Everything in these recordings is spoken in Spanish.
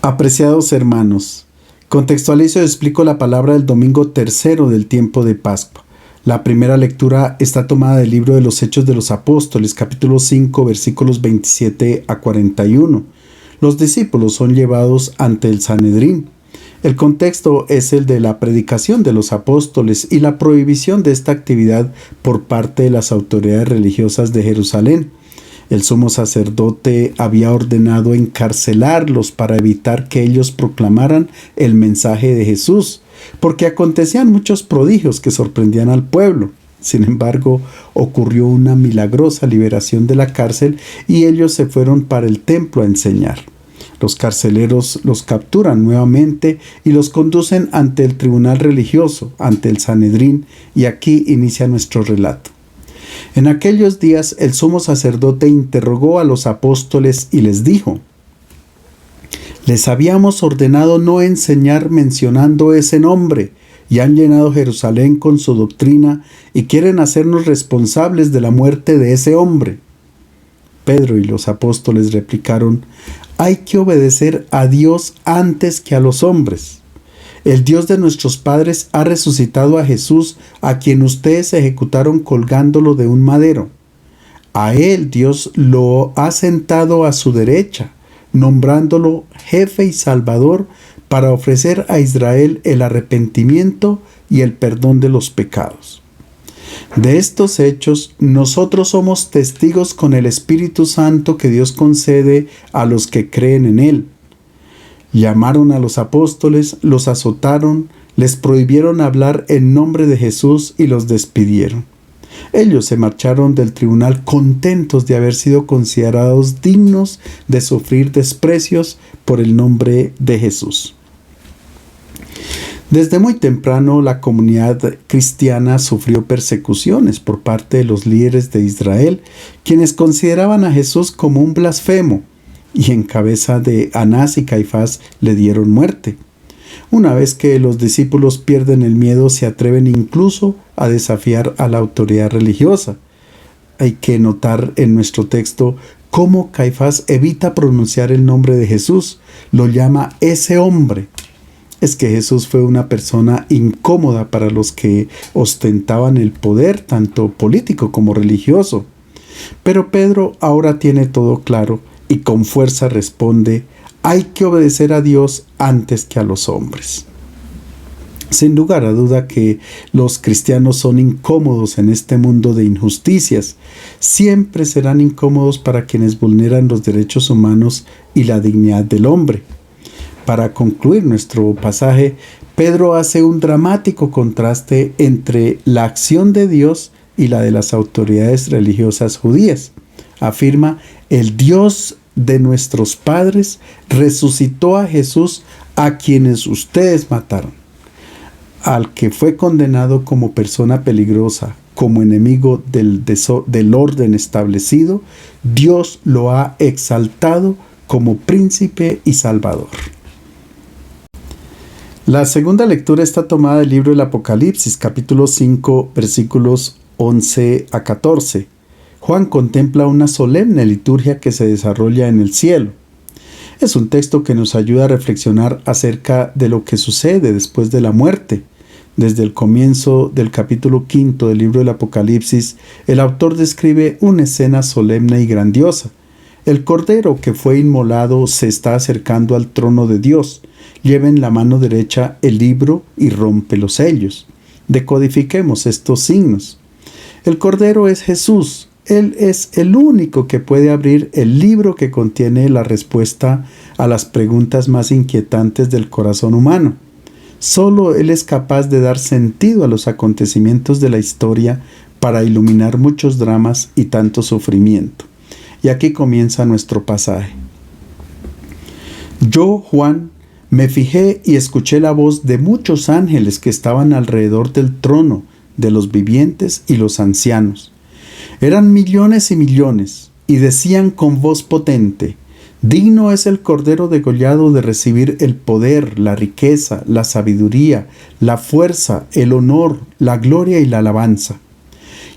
Apreciados hermanos, contextualizo y explico la palabra del domingo tercero del tiempo de Pascua. La primera lectura está tomada del libro de los Hechos de los Apóstoles, capítulo 5, versículos 27 a 41. Los discípulos son llevados ante el Sanedrín. El contexto es el de la predicación de los apóstoles y la prohibición de esta actividad por parte de las autoridades religiosas de Jerusalén. El sumo sacerdote había ordenado encarcelarlos para evitar que ellos proclamaran el mensaje de Jesús, porque acontecían muchos prodigios que sorprendían al pueblo. Sin embargo, ocurrió una milagrosa liberación de la cárcel y ellos se fueron para el templo a enseñar. Los carceleros los capturan nuevamente y los conducen ante el tribunal religioso, ante el Sanedrín, y aquí inicia nuestro relato. En aquellos días el sumo sacerdote interrogó a los apóstoles y les dijo: «Les habíamos ordenado no enseñar mencionando ese nombre, y han llenado Jerusalén con su doctrina y quieren hacernos responsables de la muerte de ese hombre». Pedro y los apóstoles replicaron: «Hay que obedecer a Dios antes que a los hombres. El Dios de nuestros padres ha resucitado a Jesús, a quien ustedes ejecutaron colgándolo de un madero. A él Dios lo ha sentado a su derecha, nombrándolo jefe y salvador para ofrecer a Israel el arrepentimiento y el perdón de los pecados. De estos hechos, nosotros somos testigos con el Espíritu Santo que Dios concede a los que creen en él». Llamaron a los apóstoles, los azotaron, les prohibieron hablar en nombre de Jesús y los despidieron. Ellos se marcharon del tribunal contentos de haber sido considerados dignos de sufrir desprecios por el nombre de Jesús. Desde muy temprano la comunidad cristiana sufrió persecuciones por parte de los líderes de Israel, quienes consideraban a Jesús como un blasfemo, y en cabeza de Anás y Caifás le dieron muerte. Una vez que los discípulos pierden el miedo, se atreven incluso a desafiar a la autoridad religiosa. Hay que notar en nuestro texto cómo Caifás evita pronunciar el nombre de Jesús, lo llama ese hombre. Es que Jesús fue una persona incómoda para los que ostentaban el poder, tanto político como religioso. Pero Pedro ahora tiene todo claro y con fuerza responde: hay que obedecer a Dios antes que a los hombres. Sin lugar a duda que los cristianos son incómodos en este mundo de injusticias. Siempre serán incómodos para quienes vulneran los derechos humanos y la dignidad del hombre. Para concluir nuestro pasaje, Pedro hace un dramático contraste entre la acción de Dios y la de las autoridades religiosas judías. Afirma: el Dios de nuestros padres resucitó a Jesús, a quienes ustedes mataron. Al que fue condenado como persona peligrosa, como enemigo del orden establecido, Dios lo ha exaltado como príncipe y salvador. La segunda lectura está tomada del libro del Apocalipsis, capítulo 5, versículos 11 a 14. Juan contempla una solemne liturgia que se desarrolla en el cielo. Es un texto que nos ayuda a reflexionar acerca de lo que sucede después de la muerte. Desde el comienzo del capítulo 5 del libro del Apocalipsis, el autor describe una escena solemne y grandiosa. El cordero que fue inmolado se está acercando al trono de Dios. Lleva en la mano derecha el libro y rompe los sellos. Decodifiquemos estos signos. El cordero es Jesús. Él es el único que puede abrir el libro que contiene la respuesta a las preguntas más inquietantes del corazón humano. Solo Él es capaz de dar sentido a los acontecimientos de la historia para iluminar muchos dramas y tanto sufrimiento. Y aquí comienza nuestro pasaje. Yo, Juan, me fijé y escuché la voz de muchos ángeles que estaban alrededor del trono, de los vivientes y los ancianos. Eran millones y millones, y decían con voz potente: digno es el cordero degollado de recibir el poder, la riqueza, la sabiduría, la fuerza, el honor, la gloria y la alabanza.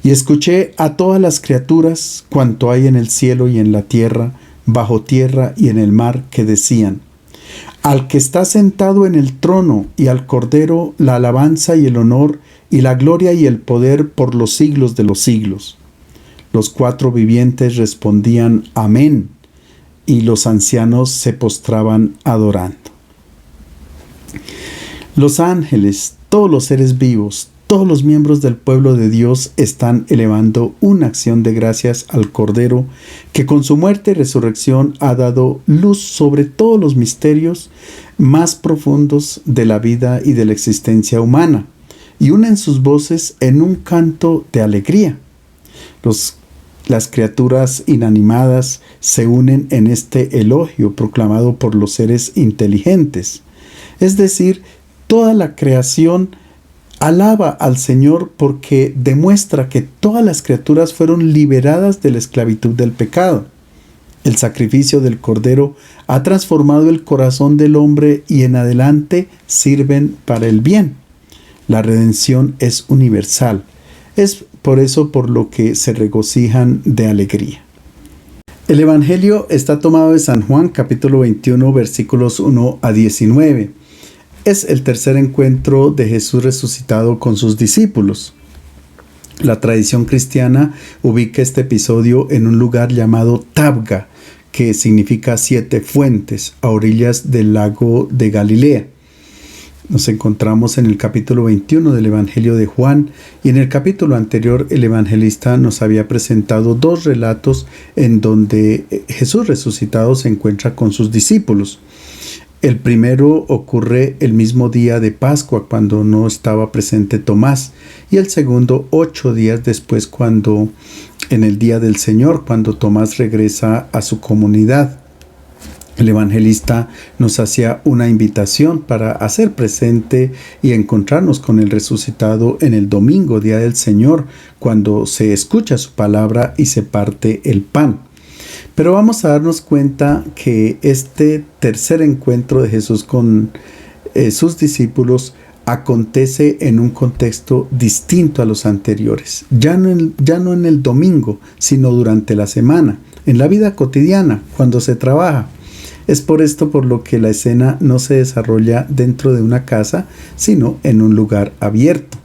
Y escuché a todas las criaturas, cuanto hay en el cielo y en la tierra, bajo tierra y en el mar, que decían: Al que está sentado en el trono y al Cordero la alabanza y el honor y la gloria y el poder por los siglos de los siglos. Los 4 vivientes respondían amén, y los ancianos se postraban adorando. Los ángeles, todos los seres vivos, todos los miembros del pueblo de Dios están elevando una acción de gracias al Cordero, que con su muerte y resurrección ha dado luz sobre todos los misterios más profundos de la vida y de la existencia humana, y unen sus voces en un canto de alegría. Las criaturas inanimadas se unen en este elogio proclamado por los seres inteligentes. Es decir, toda la creación alaba al Señor porque demuestra que todas las criaturas fueron liberadas de la esclavitud del pecado. El sacrificio del Cordero ha transformado el corazón del hombre y en adelante sirven para el bien. La redención es universal. Es por eso por lo que se regocijan de alegría. El Evangelio está tomado de San Juan, capítulo 21, versículos 1 a 19. Es el tercer encuentro de Jesús resucitado con sus discípulos. La tradición cristiana ubica este episodio en un lugar llamado Tabga, que significa 7 fuentes, a orillas del lago de Galilea. Nos encontramos en el capítulo 21 del Evangelio de Juan, y en el capítulo anterior el evangelista nos había presentado 2 relatos en donde Jesús resucitado se encuentra con sus discípulos. El primero ocurre el mismo día de Pascua, cuando no estaba presente Tomás, y el segundo 8 días después, en el día del Señor, cuando Tomás regresa a su comunidad. El evangelista nos hacía una invitación para hacer presente y encontrarnos con el resucitado en el domingo, día del Señor, cuando se escucha su palabra y se parte el pan. Pero vamos a darnos cuenta que este tercer encuentro de Jesús con sus discípulos acontece en un contexto distinto a los anteriores. Ya no en el domingo, sino durante la semana, en la vida cotidiana, cuando se trabaja. Es por esto por lo que la escena no se desarrolla dentro de una casa, sino en un lugar abierto.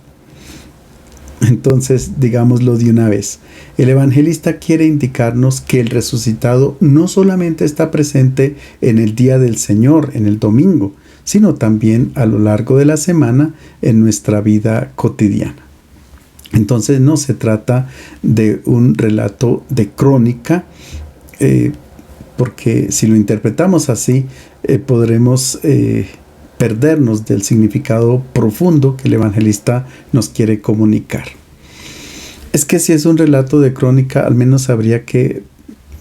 Entonces, digámoslo de una vez, el evangelista quiere indicarnos que el resucitado no solamente está presente en el día del Señor, en el domingo, sino también a lo largo de la semana en nuestra vida cotidiana. Entonces no se trata de un relato de crónica, porque si lo interpretamos así, podremos perdernos del significado profundo que el evangelista nos quiere comunicar. Es que si es un relato de crónica, al menos habría que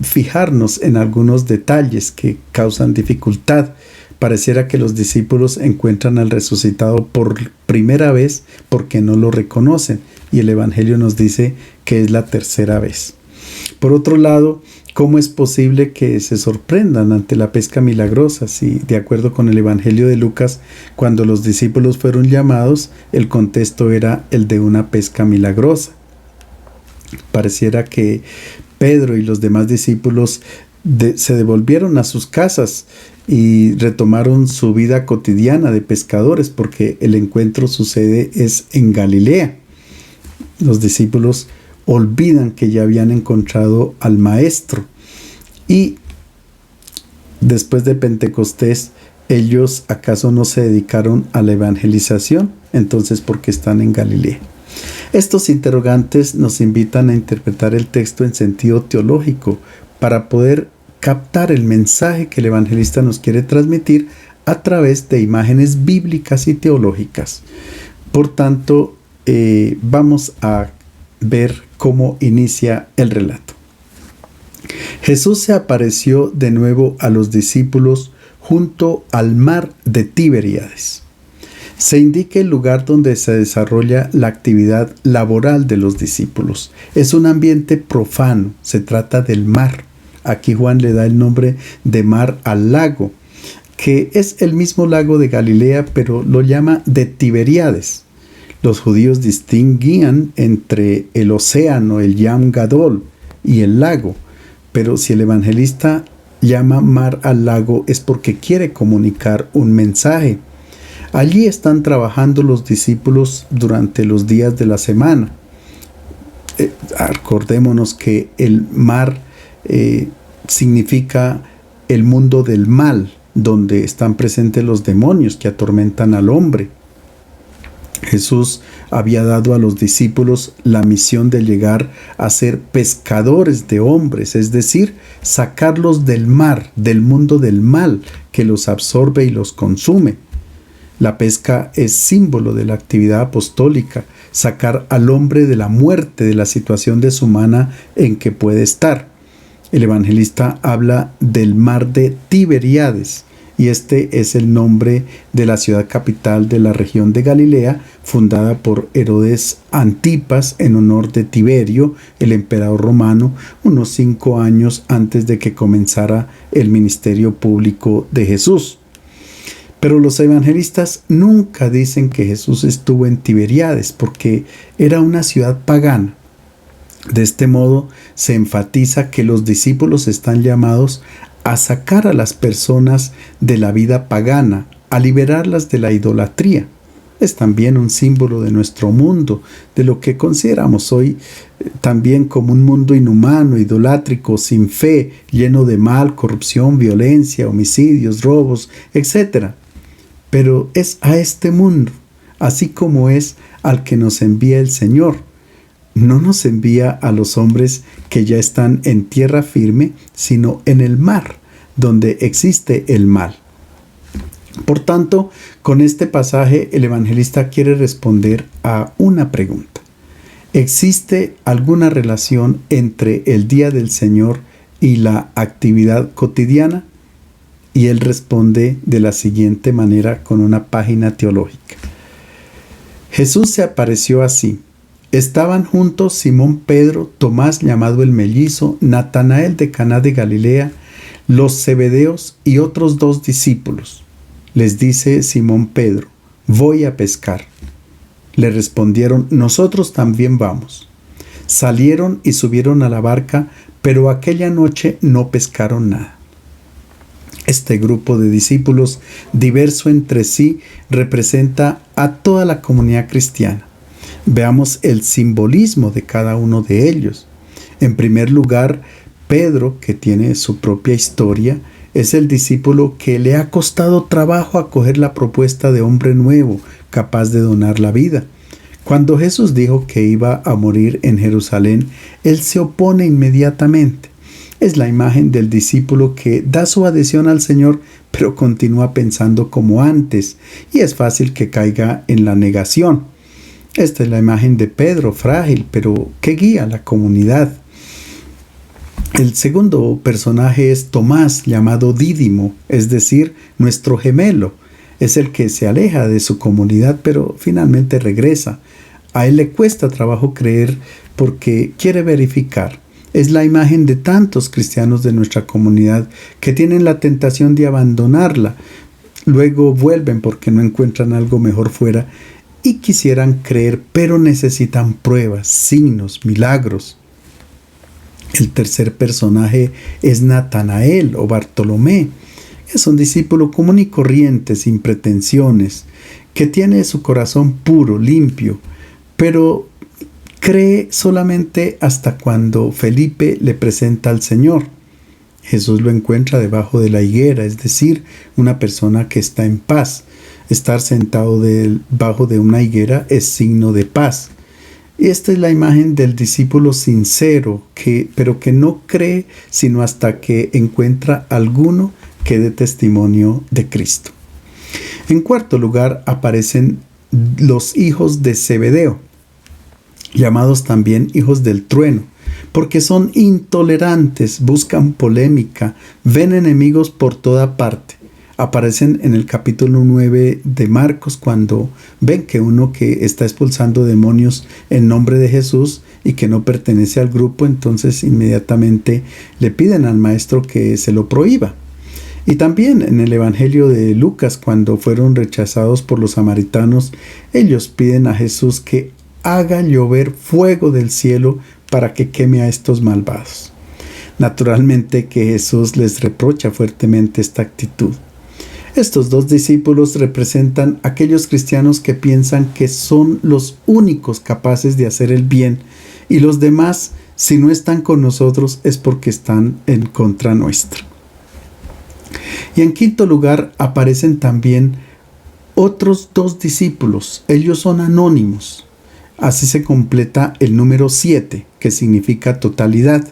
fijarnos en algunos detalles que causan dificultad. Pareciera que los discípulos encuentran al resucitado por primera vez porque no lo reconocen, y el evangelio nos dice que es la tercera vez. Por otro lado, ¿cómo es posible que se sorprendan ante la pesca milagrosa? Si, de acuerdo con el Evangelio de Lucas, cuando los discípulos fueron llamados, el contexto era el de una pesca milagrosa. Pareciera que Pedro y los demás discípulos se devolvieron a sus casas y retomaron su vida cotidiana de pescadores, porque el encuentro sucede es en Galilea. Los discípulos olvidan que ya habían encontrado al Maestro, y después de Pentecostés ellos acaso no se dedicaron a la evangelización. Entonces, ¿por qué están en Galilea? Estos interrogantes nos invitan a interpretar el texto en sentido teológico para poder captar el mensaje que el evangelista nos quiere transmitir a través de imágenes bíblicas y teológicas. Por tanto, vamos a ver cómo inicia el relato. Jesús se apareció de nuevo a los discípulos junto al mar de Tiberíades. Se indica el lugar donde se desarrolla la actividad laboral de los discípulos. Es un ambiente profano, se trata del mar. Aquí Juan le da el nombre de mar al lago, que es el mismo lago de Galilea, pero lo llama de Tiberíades. Los judíos distinguían entre el océano, el Yam Gadol, y el lago, pero si el evangelista llama mar al lago es porque quiere comunicar un mensaje. Allí están trabajando los discípulos durante los días de la semana. Acordémonos que el mar significa el mundo del mal, donde están presentes los demonios que atormentan al hombre. Jesús había dado a los discípulos la misión de llegar a ser pescadores de hombres, es decir, sacarlos del mar, del mundo del mal que los absorbe y los consume. La pesca es símbolo de la actividad apostólica, sacar al hombre de la muerte, de la situación deshumana en que puede estar. El evangelista habla del mar de Tiberíades, y este es el nombre de la ciudad capital de la región de Galilea, fundada por Herodes Antipas en honor de Tiberio, el emperador romano, unos 5 años antes de que comenzara el ministerio público de Jesús. Pero los evangelistas nunca dicen que Jesús estuvo en Tiberíades, porque era una ciudad pagana. De este modo se enfatiza que los discípulos están llamados a sacar a las personas de la vida pagana, a liberarlas de la idolatría. Es también un símbolo de nuestro mundo, de lo que consideramos hoy también como un mundo inhumano, idolátrico, sin fe, lleno de mal, corrupción, violencia, homicidios, robos, etc. Pero es a este mundo, así como es al que nos envía el Señor. No nos envía a los hombres que ya están en tierra firme, sino en el mar, donde existe el mal. Por tanto, con este pasaje el evangelista quiere responder a una pregunta. ¿Existe alguna relación entre el día del Señor y la actividad cotidiana? Y él responde de la siguiente manera con una página teológica. Jesús se apareció así. Estaban juntos Simón Pedro, Tomás llamado el mellizo, Natanael de Caná de Galilea, los Zebedeos y otros 2 discípulos. Les dice Simón Pedro, voy a pescar. Le respondieron, nosotros también vamos. Salieron y subieron a la barca, pero aquella noche no pescaron nada. Este grupo de discípulos, diverso entre sí, representa a toda la comunidad cristiana. Veamos el simbolismo de cada uno de ellos. En primer lugar, Pedro, que tiene su propia historia, es el discípulo que le ha costado trabajo acoger la propuesta de hombre nuevo, capaz de donar la vida. Cuando Jesús dijo que iba a morir en Jerusalén, él se opone inmediatamente. Es la imagen del discípulo que da su adhesión al Señor, pero continúa pensando como antes, y es fácil que caiga en la negación. Esta es la imagen de Pedro, frágil, pero que guía a la comunidad. El segundo personaje es Tomás, llamado Dídimo, es decir, nuestro gemelo. Es el que se aleja de su comunidad, pero finalmente regresa. A él le cuesta trabajo creer porque quiere verificar. Es la imagen de tantos cristianos de nuestra comunidad que tienen la tentación de abandonarla. Luego vuelven porque no encuentran algo mejor fuera y quisieran creer, pero necesitan pruebas, signos, milagros. El tercer personaje es Natanael o Bartolomé. Es un discípulo común y corriente, sin pretensiones, que tiene su corazón puro, limpio, pero cree solamente hasta cuando Felipe le presenta al Señor. Jesús lo encuentra debajo de la higuera, es decir, una persona que está en paz. Estar sentado debajo de una higuera es signo de paz. Y esta es la imagen del discípulo sincero, pero que no cree sino hasta que encuentra alguno que dé testimonio de Cristo. En cuarto lugar aparecen los hijos de Zebedeo, llamados también hijos del trueno, porque son intolerantes, buscan polémica, ven enemigos por toda parte. Aparecen en el capítulo 9 de Marcos cuando ven que uno que está expulsando demonios en nombre de Jesús y que no pertenece al grupo, entonces inmediatamente le piden al maestro que se lo prohíba. Y también en el Evangelio de Lucas, cuando fueron rechazados por los samaritanos, ellos piden a Jesús que haga llover fuego del cielo para que queme a estos malvados. Naturalmente que Jesús les reprocha fuertemente esta actitud. Estos dos discípulos representan a aquellos cristianos que piensan que son los únicos capaces de hacer el bien y los demás, si no están con nosotros, es porque están en contra nuestra. Y en quinto lugar aparecen también otros dos discípulos. Ellos son anónimos. Así se completa el número 7, que significa totalidad.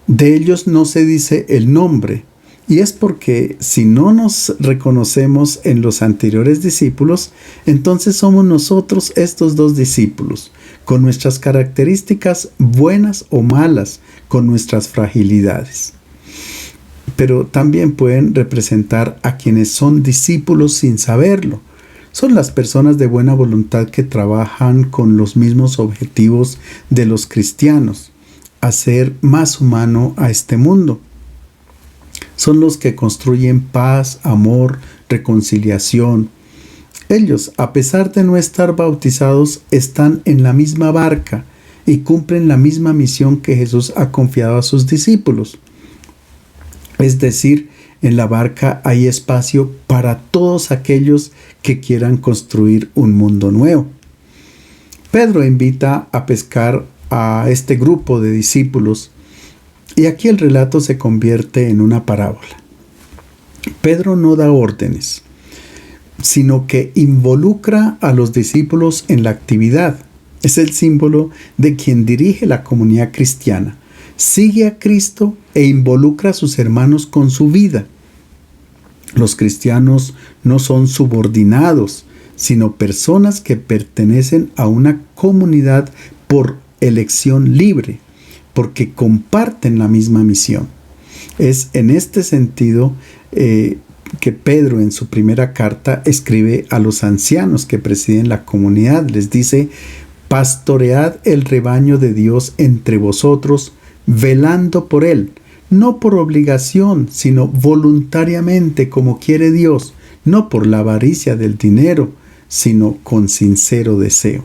De ellos no se dice el nombre, y es porque si no nos reconocemos en los anteriores discípulos, entonces somos nosotros estos dos discípulos, con nuestras características buenas o malas, con nuestras fragilidades. Pero también pueden representar a quienes son discípulos sin saberlo. Son las personas de buena voluntad que trabajan con los mismos objetivos de los cristianos, hacer más humano a este mundo. Son los que construyen paz, amor, reconciliación. Ellos, a pesar de no estar bautizados, están en la misma barca y cumplen la misma misión que Jesús ha confiado a sus discípulos. Es decir, en la barca hay espacio para todos aquellos que quieran construir un mundo nuevo. Pedro invita a pescar a este grupo de discípulos y aquí el relato se convierte en una parábola. Pedro no da órdenes, sino que involucra a los discípulos en la actividad. Es el símbolo de quien dirige la comunidad cristiana. Sigue a Cristo e involucra a sus hermanos con su vida. Los cristianos no son subordinados, sino personas que pertenecen a una comunidad por elección libre, porque comparten la misma misión. Es en este sentido que Pedro en su primera carta escribe a los ancianos que presiden la comunidad. Les dice: pastoread el rebaño de Dios entre vosotros, velando por él, no por obligación, sino voluntariamente como quiere Dios, no por la avaricia del dinero, sino con sincero deseo.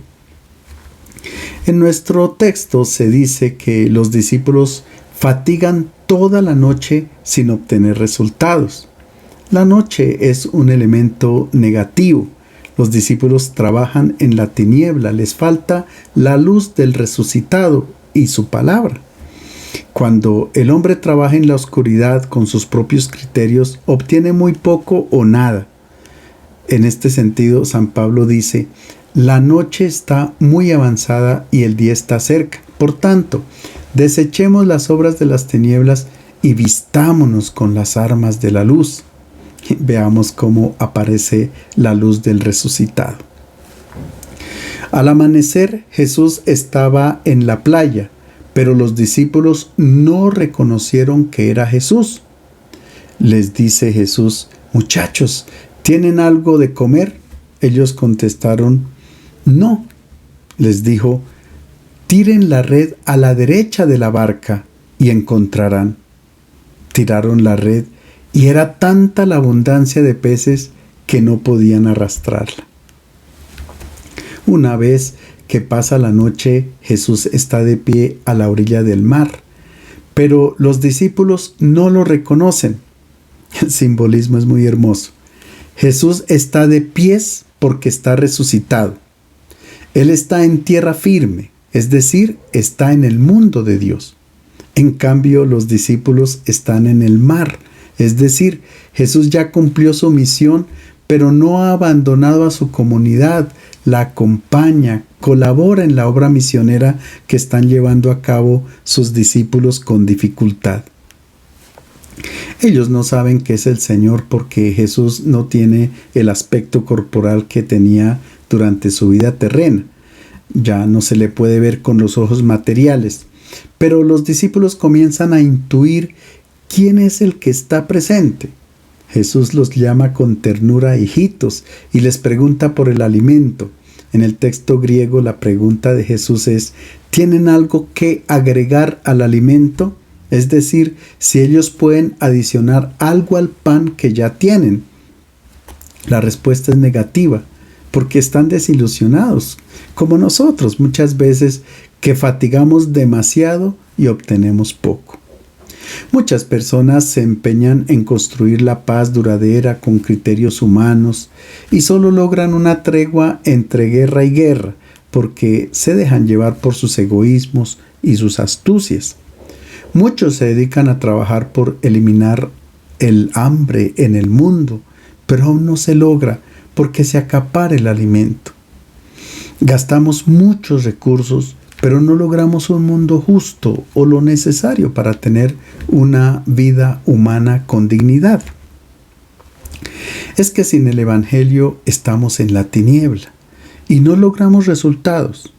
En nuestro texto se dice que los discípulos fatigan toda la noche sin obtener resultados. La noche es un elemento negativo. Los discípulos trabajan en la tiniebla, les falta la luz del resucitado y su palabra. Cuando el hombre trabaja en la oscuridad con sus propios criterios, obtiene muy poco o nada. En este sentido, San Pablo dice: la noche está muy avanzada y el día está cerca. Por tanto, desechemos las obras de las tinieblas y vistámonos con las armas de la luz. Veamos cómo aparece la luz del resucitado. Al amanecer, Jesús estaba en la playa, pero los discípulos no reconocieron que era Jesús. Les dice Jesús: muchachos, ¿tienen algo de comer? Ellos contestaron: no. Les dijo: tiren la red a la derecha de la barca y encontrarán. Tiraron la red y era tanta la abundancia de peces que no podían arrastrarla. Una vez que pasa la noche, Jesús está de pie a la orilla del mar, pero los discípulos no lo reconocen. El simbolismo es muy hermoso. Jesús está de pies porque está resucitado. Él está en tierra firme, es decir, está en el mundo de Dios. En cambio, los discípulos están en el mar, es decir, Jesús ya cumplió su misión, pero no ha abandonado a su comunidad, la acompaña, colabora en la obra misionera que están llevando a cabo sus discípulos con dificultad. Ellos no saben que es el Señor porque Jesús no tiene el aspecto corporal que tenía durante su vida terrena. Ya no se le puede ver con los ojos materiales, pero los discípulos comienzan a intuir quién es el que está presente. Jesús los llama con ternura hijitos y les pregunta por el alimento. En el texto griego la pregunta de Jesús es: ¿tienen algo que agregar al alimento? Es decir, si ellos pueden adicionar algo al pan que ya tienen. La respuesta es negativa, porque están desilusionados, como nosotros muchas veces, que fatigamos demasiado y obtenemos poco. Muchas personas se empeñan en construir la paz duradera con criterios humanos y solo logran una tregua entre guerra y guerra porque se dejan llevar por sus egoísmos y sus astucias. Muchos se dedican a trabajar por eliminar el hambre en el mundo, pero aún no se logra porque se acapara el alimento. Gastamos muchos recursos, pero no logramos un mundo justo o lo necesario para tener una vida humana con dignidad. Es que sin el Evangelio estamos en la tiniebla y no logramos resultados.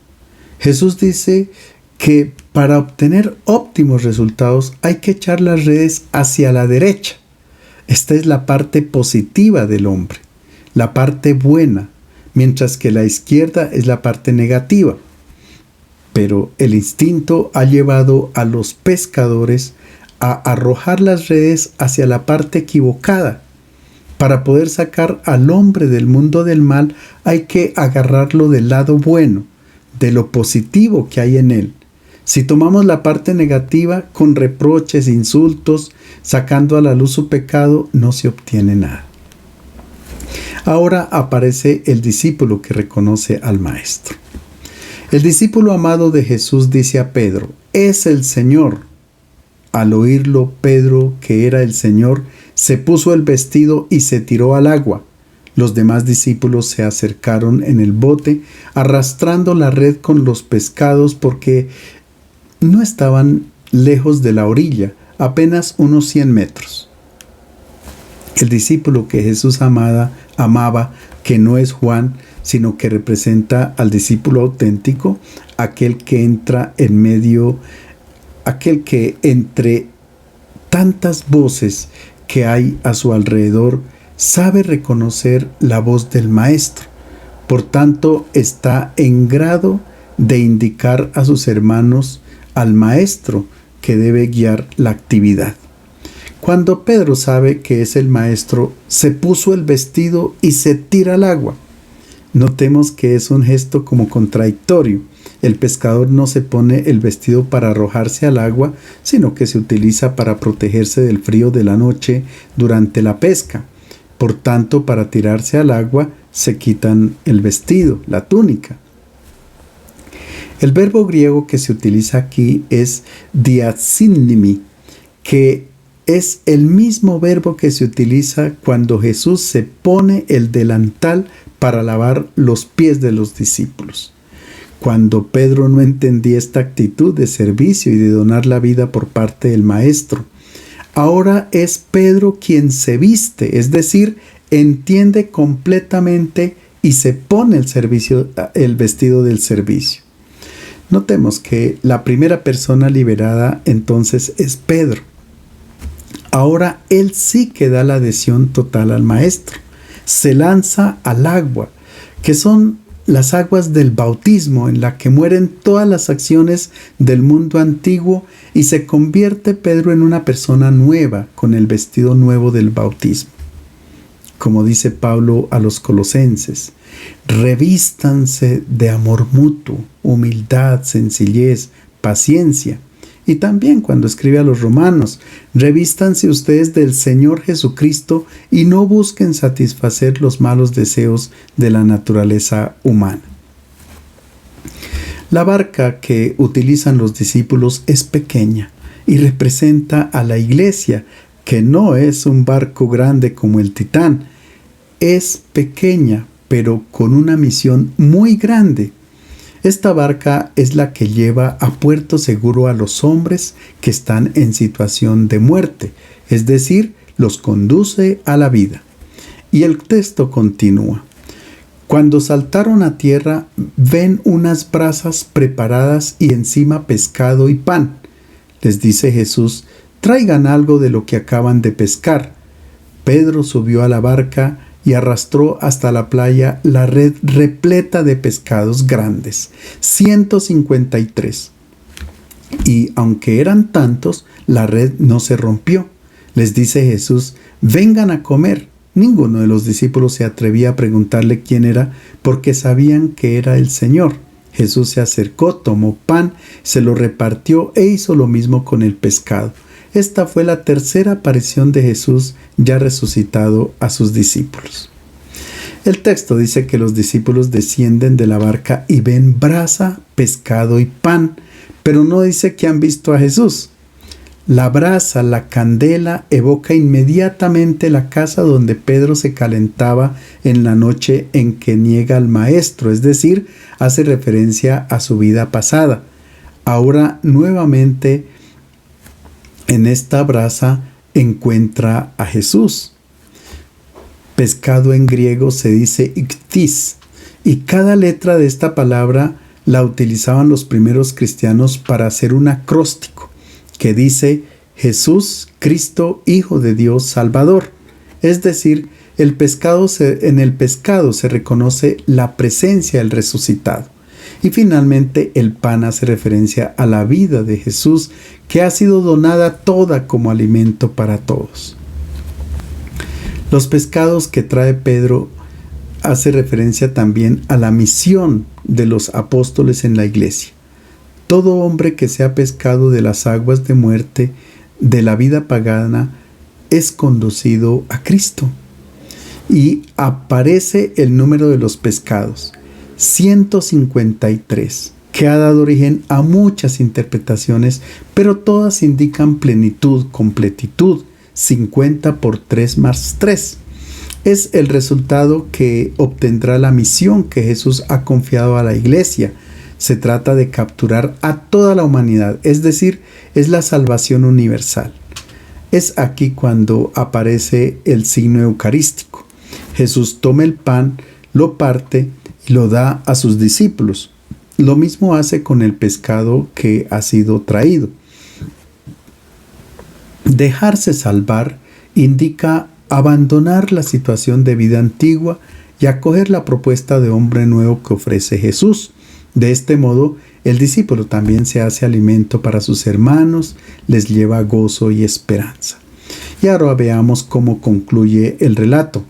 Jesús dice que para obtener óptimos resultados hay que echar las redes hacia la derecha. Esta es la parte positiva del hombre, la parte buena, mientras que la izquierda es la parte negativa. Pero el instinto ha llevado a los pescadores a arrojar las redes hacia la parte equivocada. Para poder sacar al hombre del mundo del mal hay que agarrarlo del lado bueno, de lo positivo que hay en él. Si tomamos la parte negativa con reproches, insultos, sacando a la luz su pecado, no se obtiene nada. Ahora aparece el discípulo que reconoce al Maestro. El discípulo amado de Jesús dice a Pedro: «Es el Señor». Al oírlo, Pedro, que era el Señor, se puso el vestido y se tiró al agua. Los demás discípulos se acercaron en el bote, arrastrando la red con los pescados porque no estaban lejos de la orilla, apenas unos 100 metros. El discípulo que Jesús amaba, que no es Juan, sino que representa al discípulo auténtico, aquel que entra en medio, aquel que entre tantas voces que hay a su alrededor, sabe reconocer la voz del Maestro. Por tanto, está en grado de indicar a sus hermanos al Maestro que debe guiar la actividad. Cuando Pedro sabe que es el Maestro, se puso el vestido y se tira al agua. Notemos que es un gesto como contradictorio. El pescador no se pone el vestido para arrojarse al agua, sino que se utiliza para protegerse del frío de la noche durante la pesca. Por tanto, para tirarse al agua se quitan el vestido, la túnica. El verbo griego que se utiliza aquí es diasinimi, que es el mismo verbo que se utiliza cuando Jesús se pone el delantal para lavar los pies de los discípulos. Cuando Pedro no entendía esta actitud de servicio y de donar la vida por parte del Maestro, ahora es Pedro quien se viste, es decir, entiende completamente y se pone el vestido del servicio. Notemos que la primera persona liberada entonces es Pedro. Ahora él sí que da la adhesión total al Maestro. Se lanza al agua, que son las aguas del bautismo, en la que mueren todas las acciones del mundo antiguo y se convierte Pedro en una persona nueva, con el vestido nuevo del bautismo. Como dice Pablo a los colosenses: revístanse de amor mutuo, humildad, sencillez, paciencia. Y también cuando escribe a los romanos: revístanse ustedes del Señor Jesucristo y no busquen satisfacer los malos deseos de la naturaleza humana. La barca que utilizan los discípulos es pequeña y representa a la iglesia, que no es un barco grande como el Titán. Es pequeña, pero con una misión muy grande. Esta barca es la que lleva a puerto seguro a los hombres que están en situación de muerte, es decir, los conduce a la vida. Y el texto continúa: cuando saltaron a tierra, ven unas brasas preparadas y encima pescado y pan. Les dice Jesús: traigan algo de lo que acaban de pescar. Pedro subió a la barca y arrastró hasta la playa la red repleta de pescados grandes, 153. Y aunque eran tantos, la red no se rompió. Les dice Jesús: vengan a comer. Ninguno de los discípulos se atrevía a preguntarle quién era, porque sabían que era el Señor. Jesús se acercó, tomó pan, se lo repartió e hizo lo mismo con el pescado. Esta fue la tercera aparición de Jesús ya resucitado a sus discípulos. El texto dice que los discípulos descienden de la barca y ven brasa, pescado y pan, pero no dice que han visto a Jesús. La brasa, la candela, evoca inmediatamente la casa donde Pedro se calentaba en la noche en que niega al Maestro, es decir, hace referencia a su vida pasada. Ahora nuevamente en esta brasa encuentra a Jesús. Pescado en griego se dice iktis, y cada letra de esta palabra la utilizaban los primeros cristianos para hacer un acróstico que dice Jesús, Cristo, Hijo de Dios, Salvador. Es decir, en el pescado se reconoce la presencia del resucitado. Y finalmente el pan hace referencia a la vida de Jesús, que ha sido donada toda como alimento para todos. Los pescados que trae Pedro hace referencia también a la misión de los apóstoles en la iglesia. Todo hombre que sea pescado de las aguas de muerte de la vida pagana es conducido a Cristo. Y aparece el número de los pescados, 153, que ha dado origen a muchas interpretaciones, pero todas indican plenitud, completitud. 50 por 3 más 3. Es el resultado que obtendrá la misión que Jesús ha confiado a la iglesia. Se trata de capturar a toda la humanidad, es decir, es la salvación universal. Es aquí cuando aparece el signo eucarístico. Jesús toma el pan, lo parte y lo da a sus discípulos. Lo mismo hace con el pescado que ha sido traído. Dejarse salvar indica abandonar la situación de vida antigua y acoger la propuesta de hombre nuevo que ofrece Jesús. De este modo, el discípulo también se hace alimento para sus hermanos, les lleva gozo y esperanza. Y ahora veamos cómo concluye el relato.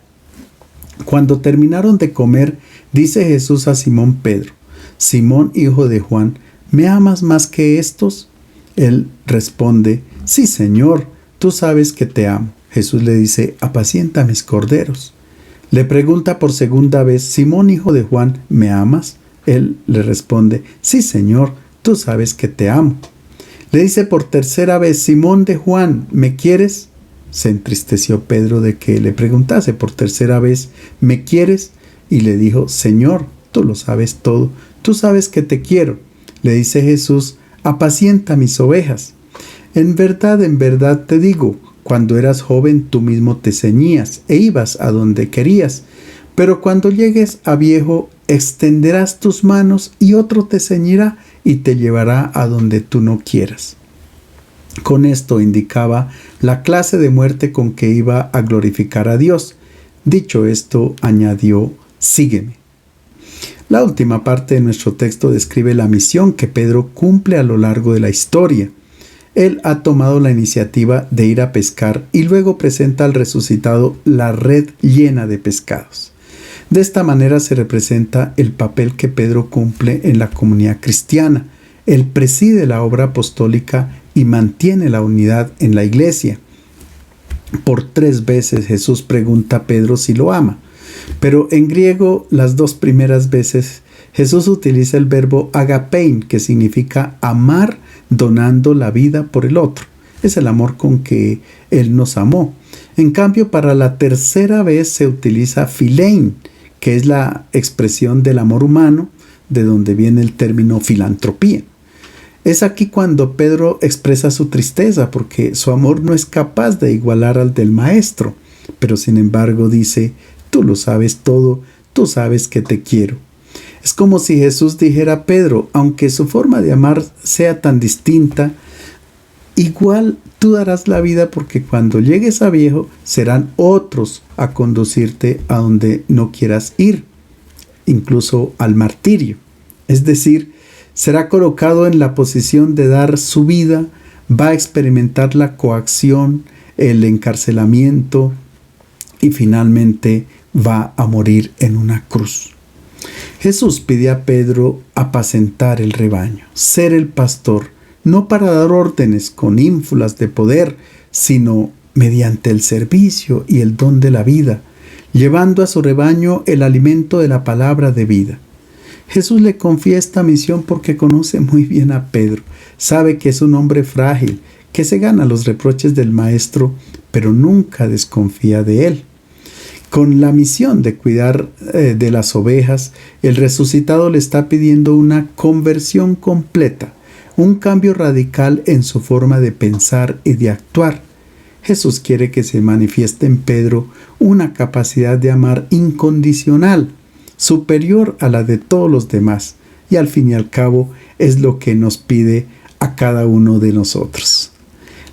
Cuando terminaron de comer, dice Jesús a Simón Pedro: Simón, hijo de Juan, ¿me amas más que estos? Él responde: Sí, Señor, tú sabes que te amo. Jesús le dice: apacienta mis corderos. Le pregunta por segunda vez: Simón, hijo de Juan, ¿me amas? Él le responde: Sí, Señor, tú sabes que te amo. Le dice por tercera vez: Simón de Juan, ¿me quieres? Se entristeció Pedro de que le preguntase por tercera vez: ¿me quieres? Y le dijo: Señor, tú lo sabes todo, tú sabes que te quiero. Le dice Jesús: apacienta mis ovejas. En verdad te digo, cuando eras joven tú mismo te ceñías e ibas a donde querías, pero cuando llegues a viejo extenderás tus manos y otro te ceñirá y te llevará a donde tú no quieras. Con esto indicaba la clase de muerte con que iba a glorificar a Dios. Dicho esto, añadió: sígueme. La última parte de nuestro texto describe la misión que Pedro cumple a lo largo de la historia. Él ha tomado la iniciativa de ir a pescar y luego presenta al resucitado la red llena de pescados. De esta manera se representa el papel que Pedro cumple en la comunidad cristiana. Él preside la obra apostólica y mantiene la unidad en la iglesia. Por 3 veces Jesús pregunta a Pedro si lo ama, pero en griego las 2 primeras veces Jesús utiliza el verbo agapein, que significa amar donando la vida por el otro. Es el amor con que Él nos amó. En cambio, para la tercera vez se utiliza philein, que es la expresión del amor humano, de donde viene el término filantropía. Es aquí cuando Pedro expresa su tristeza porque su amor no es capaz de igualar al del Maestro, pero sin embargo dice: tú lo sabes todo, tú sabes que te quiero. Es como si Jesús dijera a Pedro: aunque su forma de amar sea tan distinta, igual tú darás la vida, porque cuando llegues a viejo serán otros a conducirte a donde no quieras ir, incluso al martirio. Es decir, será colocado en la posición de dar su vida, va a experimentar la coacción, el encarcelamiento y finalmente va a morir en una cruz. Jesús pide a Pedro apacentar el rebaño, ser el pastor, no para dar órdenes con ínfulas de poder, sino mediante el servicio y el don de la vida, llevando a su rebaño el alimento de la palabra de vida. Jesús le confía esta misión porque conoce muy bien a Pedro, sabe que es un hombre frágil, que se gana los reproches del Maestro, pero nunca desconfía de él. Con la misión de cuidar de las ovejas, el resucitado le está pidiendo una conversión completa, un cambio radical en su forma de pensar y de actuar. Jesús quiere que se manifieste en Pedro una capacidad de amar incondicional, superior a la de todos los demás, y al fin y al cabo es lo que nos pide a cada uno de nosotros.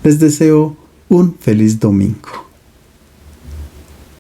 Les deseo un feliz domingo.